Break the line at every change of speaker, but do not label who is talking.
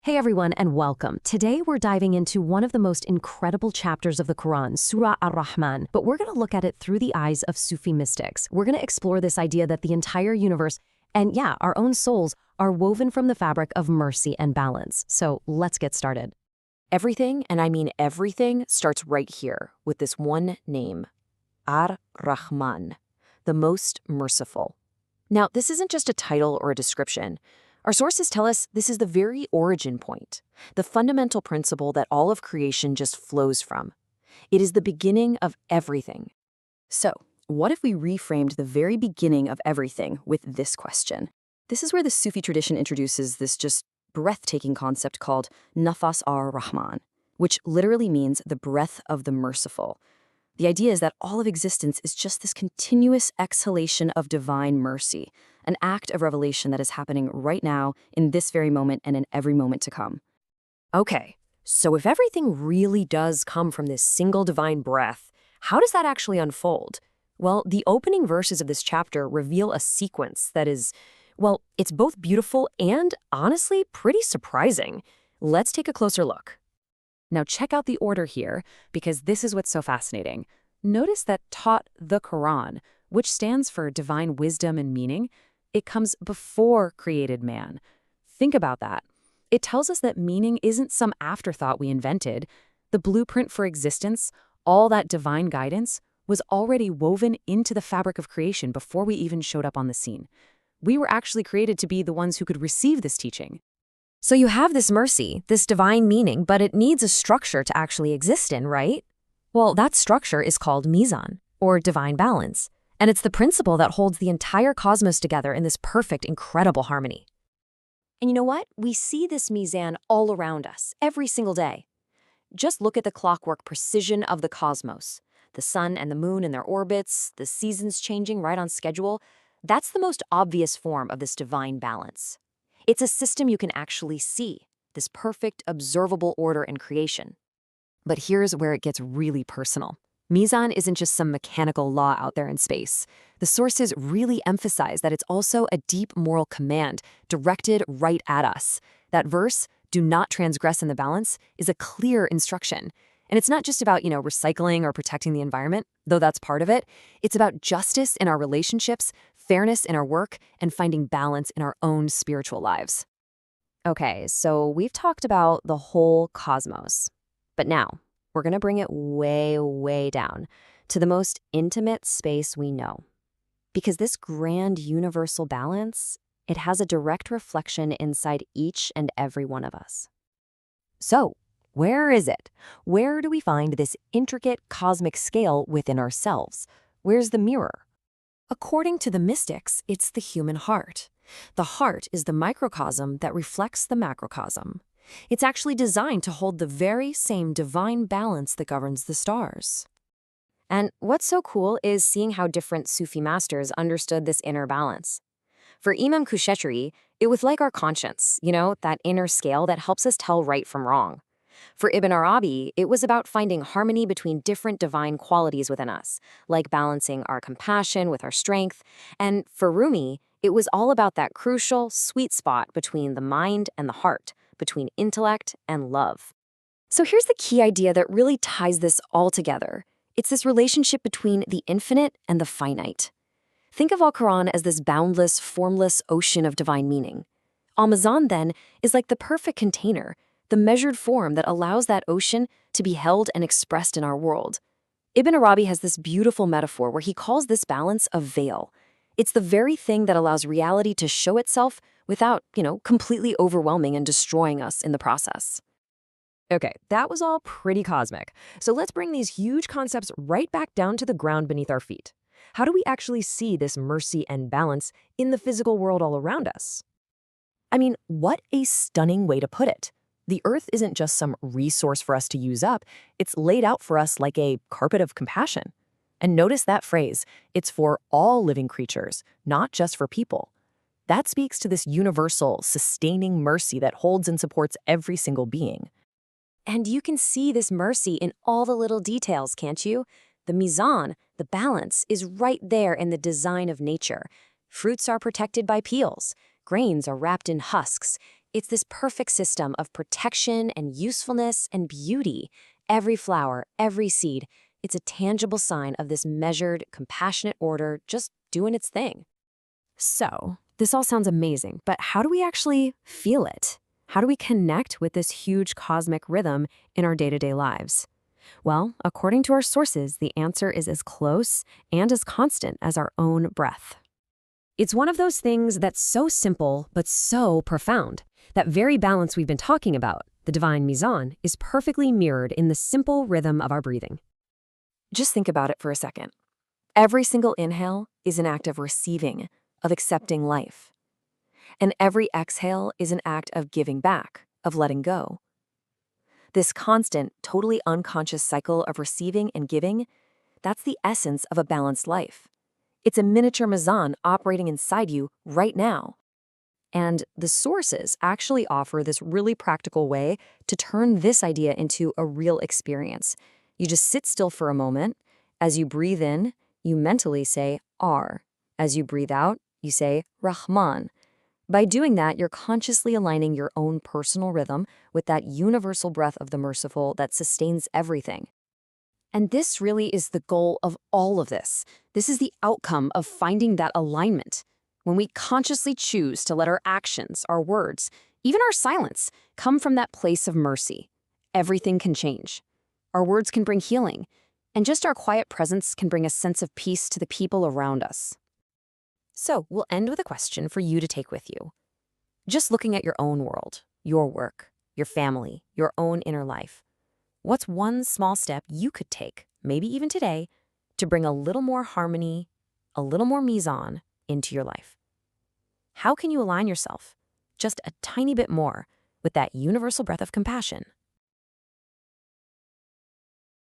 Hey everyone, and welcome. Today we're diving into one of the most incredible chapters of the Quran, Surah Ar-Rahman, but we're going to look at it through the eyes of Sufi mystics. We're going to explore this idea that the entire universe, and yeah, our own souls, are woven from the fabric of mercy and balance. So let's get started.
Everything, and I mean everything, starts right here with this one name, Ar-Rahman, the most merciful. Now, this isn't just a title or a description. Our sources tell us this is the very origin point, the fundamental principle that all of creation just flows from. It is the beginning of everything. So, what if we reframed the very beginning of everything with this question? This is where the Sufi tradition introduces this just breathtaking concept called Nafas Ar-Rahman, which literally means the breath of the merciful. The idea is that all of existence is just this continuous exhalation of divine mercy, an act of revelation that is happening right now, in this very moment, and in every moment to come.
Okay, so if everything really does come from this single divine breath, how does that actually unfold? Well, the opening verses of this chapter reveal a sequence that is, well, it's both beautiful and, honestly, pretty surprising. Let's take a closer look. Now check out the order here, because this is what's so fascinating. Notice that taught the Quran, which stands for divine wisdom and meaning, it comes before created man. Think about that. It tells us that meaning isn't some afterthought we invented. The blueprint for existence, all that divine guidance, was already woven into the fabric of creation before we even showed up on the scene. We were actually created to be the ones who could receive this teaching.
So you have this mercy, this divine meaning, but it needs a structure to actually exist in, right? Well, that structure is called mizan, or divine balance, and it's the principle that holds the entire cosmos together in this perfect, incredible harmony. And you know what? We see this mizan all around us, every single day. Just look at the clockwork precision of the cosmos. The sun and the moon in their orbits, the seasons changing right on schedule. That's the most obvious form of this divine balance. It's a system you can actually see, this perfect, observable order in creation. But here's where it gets really personal. Mizan isn't just some mechanical law out there in space. The sources really emphasize that it's also a deep moral command directed right at us. That verse, "Do not transgress in the balance," is a clear instruction. And it's not just about, recycling or protecting the environment, though that's part of it. It's about justice in our relationships, fairness in our work, and finding balance in our own spiritual lives. Okay, so we've talked about the whole cosmos. But now, we're going to bring it way, way down to the most intimate space we know. Because this grand universal balance, it has a direct reflection inside each and every one of us. So, where is it? Where do we find this intricate cosmic scale within ourselves? Where's the mirror? According to the mystics, it's the human heart. The heart is the microcosm that reflects the macrocosm. It's actually designed to hold the very same divine balance that governs the stars. And what's so cool is seeing how different Sufi masters understood this inner balance. For Imam Kushetri, it was like our conscience, that inner scale that helps us tell right from wrong. For Ibn Arabi, it was about finding harmony between different divine qualities within us, like balancing our compassion with our strength. And for Rumi, it was all about that crucial, sweet spot between the mind and the heart, between intellect and love. So here's the key idea that really ties this all together. It's this relationship between the infinite and the finite. Think of Al-Quran as this boundless, formless ocean of divine meaning. Al-Mizan, then, is like the perfect container, the measured form that allows that ocean to be held and expressed in our world. Ibn Arabi has this beautiful metaphor where he calls this balance a veil. It's the very thing that allows reality to show itself without, completely overwhelming and destroying us in the process.
Okay, that was all pretty cosmic. So let's bring these huge concepts right back down to the ground beneath our feet. How do we actually see this mercy and balance in the physical world all around us?
I mean, what a stunning way to put it. The earth isn't just some resource for us to use up, it's laid out for us like a carpet of compassion. And notice that phrase, it's for all living creatures, not just for people. That speaks to this universal, sustaining mercy that holds and supports every single being.
And you can see this mercy in all the little details, can't you? The mizan, the balance, is right there in the design of nature. Fruits are protected by peels. Grains are wrapped in husks.
It's this perfect system of protection and usefulness and beauty. Every flower, every seed, it's a tangible sign of this measured, compassionate order just doing its thing.
So, this all sounds amazing, but how do we actually feel it? How do we connect with this huge cosmic rhythm in our day-to-day lives? Well, according to our sources, the answer is as close and as constant as our own breath. It's one of those things that's so simple but so profound. That very balance we've been talking about, the divine mizan, is perfectly mirrored in the simple rhythm of our breathing.
Just think about it for a second. Every single inhale is an act of receiving, of accepting life. And every exhale is an act of giving back, of letting go. This constant, totally unconscious cycle of receiving and giving, that's the essence of a balanced life. It's a miniature mizan operating inside you right now. And the sources actually offer this really practical way to turn this idea into a real experience. You just sit still for a moment. As you breathe in, you mentally say Ar. As you breathe out, you say Rahman. By doing that, you're consciously aligning your own personal rhythm with that universal breath of the merciful that sustains everything. And this really is the goal of all of this. This is the outcome of finding that alignment. When we consciously choose to let our actions, our words, even our silence, come from that place of mercy, everything can change. Our words can bring healing, and just our quiet presence can bring a sense of peace to the people around us. So we'll end with a question for you to take with you. Just looking at your own world, your work, your family, your own inner life, what's one small step you could take, maybe even today, to bring a little more harmony, a little more mizan into your life? How can you align yourself just a tiny bit more with that universal breath of compassion